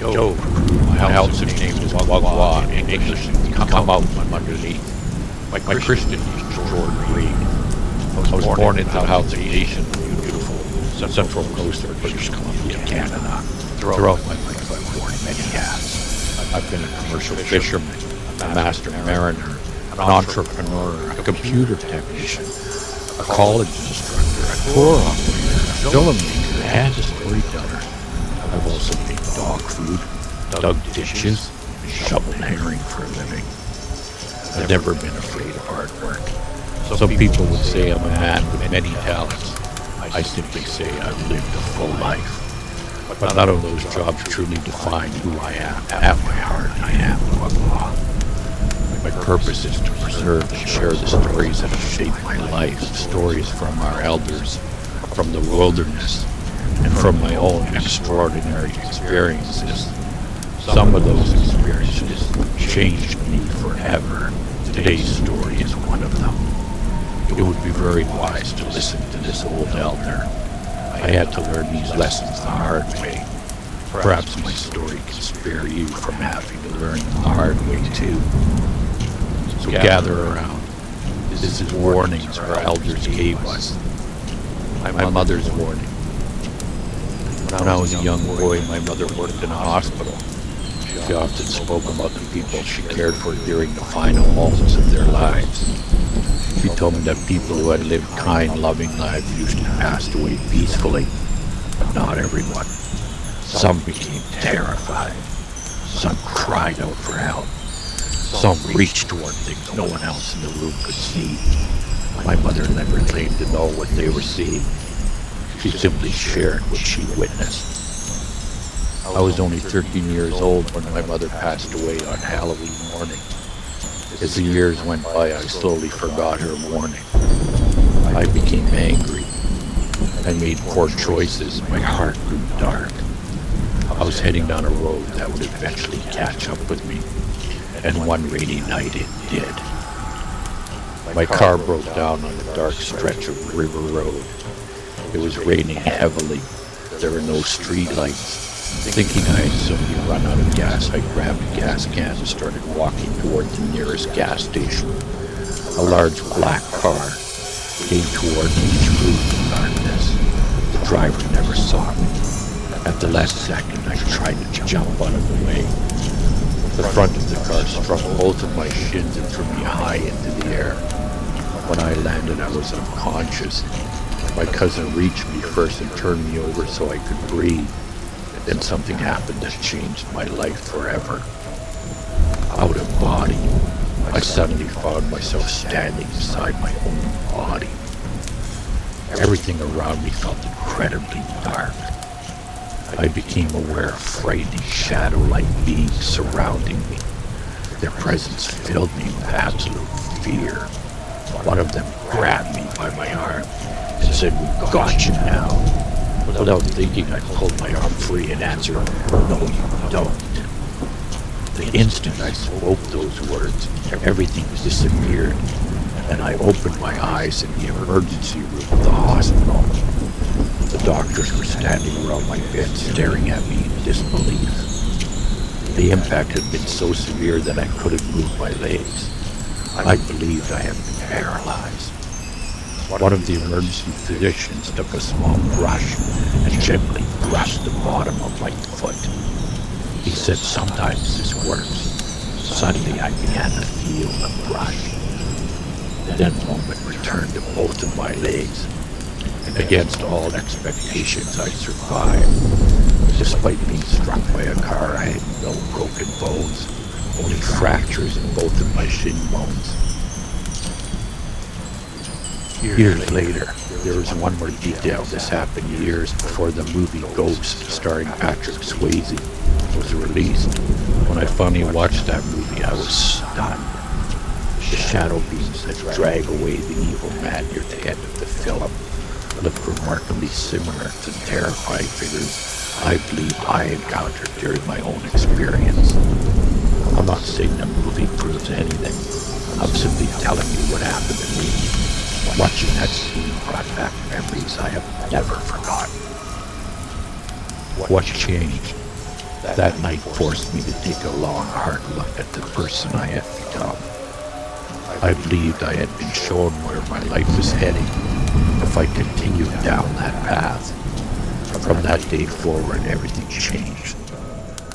Yo, my Heiltsuk name is Gwa Gwa. In English, come out from underneath. My Christian name is Jordan Reed. I was born into the Heiltsuk Nation, beautiful central coast of British Columbia, Canada. Throughout my life, I've worn many hats. I've been a commercial fisherman, a master mariner, an entrepreneur, a computer technician, a college instructor, a tour operator, a filmmaker, and a storyteller. I've also made dog food, dug ditches, and shoveled herring for a living. I've never been afraid of hard work. Some people would say I'm a man with many talents. I simply say I've lived a full life. But none of those jobs truly define who I am. At my heart, I am Gwa Gwa. My purpose is to preserve and share the stories that have shaped my life, stories from our elders, from the wilderness, and from my own extraordinary experiences. Some of those experiences changed me forever. Today's story is one of them. It would be very wise to listen to this old elder. I had to learn these lessons the hard way. Perhaps my story can spare you from having to learn them the hard way too. So gather around. This is warnings our elders gave us. My mother's warning. When I was a young boy, my mother worked in a hospital. She often spoke about the people she cared for during the final moments of their lives. She told me that people who had lived kind, loving lives usually passed away peacefully, but not everyone. Some became terrified. Some cried out for help. Some reached toward things no one else in the room could see. My mother never claimed to know what they were seeing. She simply shared what she witnessed. I was only 13 years old when my mother passed away on Halloween morning. As the years went by, I slowly forgot her warning. I became angry. I made poor choices. My heart grew dark. I was heading down a road that would eventually catch up with me. And one rainy night it did. My car broke down on a dark stretch of river road. It was raining heavily. There were no street lights. Thinking I had suddenly run out of gas, I grabbed a gas can and started walking toward the nearest gas station. A large black car came toward me through the darkness. The driver never saw me. At the last second, I tried to jump out of the way. The front of the car struck both of my shins and threw me high into the air. When I landed, I was unconscious. My cousin reached me first and turned me over so I could breathe. Then something happened that changed my life forever. Out of body, I suddenly found myself standing inside my own body. Everything around me felt incredibly dark. I became aware of frightening shadow-like beings surrounding me. Their presence filled me with absolute fear. One of them grabbed me by my arm and said, "We've got you now." Without thinking, I pulled my arm free and answered, "No, you don't." The instant I spoke those words, everything disappeared, and I opened my eyes in the emergency room of the hospital. The doctors were standing around my bed, staring at me in disbelief. The impact had been so severe that I couldn't move my legs. I believed I had been paralyzed. One of the emergency physicians took a small brush and gently brushed the bottom of my foot. He said, "Sometimes this works." Suddenly I began to feel the brush. That moment returned to both of my legs. Against all expectations, I survived. Despite being struck by a car, I had no broken bones, only fractures in both of my shin bones. Years later, there was one more detail. This happened years before the movie Ghost, starring Patrick Swayze, was released. When I finally watched that movie, I was stunned. The shadow beings that drag away the evil man near the end of the film looked remarkably similar to the terrifying figures I believe I encountered during my own experience. I'm not saying the movie proves anything. I'm simply telling you what happened to me. Watching that scene brought back memories I have never forgotten. What changed? That night forced me to take a long, hard look at the person I had become. I believed I had been shown where my life was heading if I continued down that path. From that day forward, everything changed.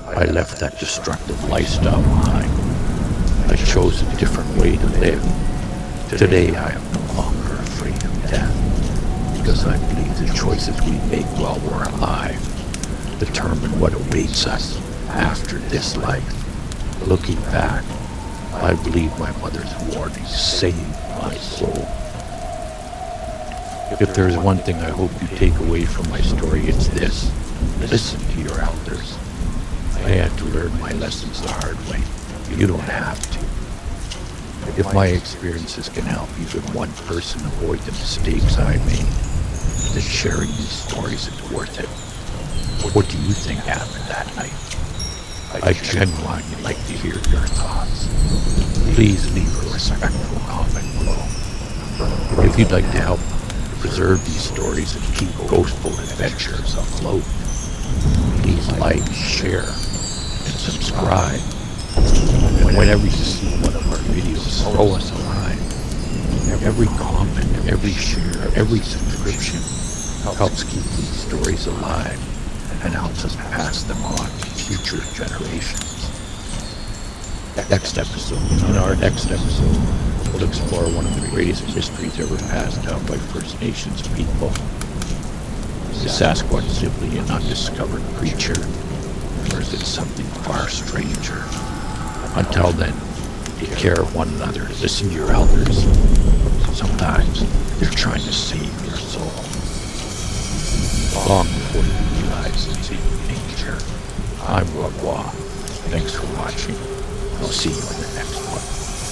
I left that destructive lifestyle behind. I chose a different way to live. Today, I am no longer afraid of death, because I believe the choices we make while we're alive determine what awaits us after this life. Looking back, I believe my mother's warning saved my soul. If there's one thing I hope you take away from my story, it's this. Listen to your elders. I had to learn my lessons the hard way. You don't have to. If my experiences can help even one person avoid the mistakes I made, then sharing these stories is worth it. What do you think happened that night? I genuinely like to hear your thoughts. Please leave a respectful comment below. If you'd like to help preserve these stories and keep ghostful adventures afloat, please like, share, and subscribe. And whenever you see one of our videos, throw us a line. Every comment, every share, every subscription helps keep these stories alive and helps us pass them on to future generations. In our next episode, we'll explore one of the greatest mysteries ever passed down by First Nations people. Is Sasquatch simply an undiscovered creature, or is it something far stranger? Until then, take care of one another, listen to your elders. Sometimes they're trying to save your soul. Long before you realize it's in danger. I'm Gwa Gwa. Thanks for watching. I'll see you in the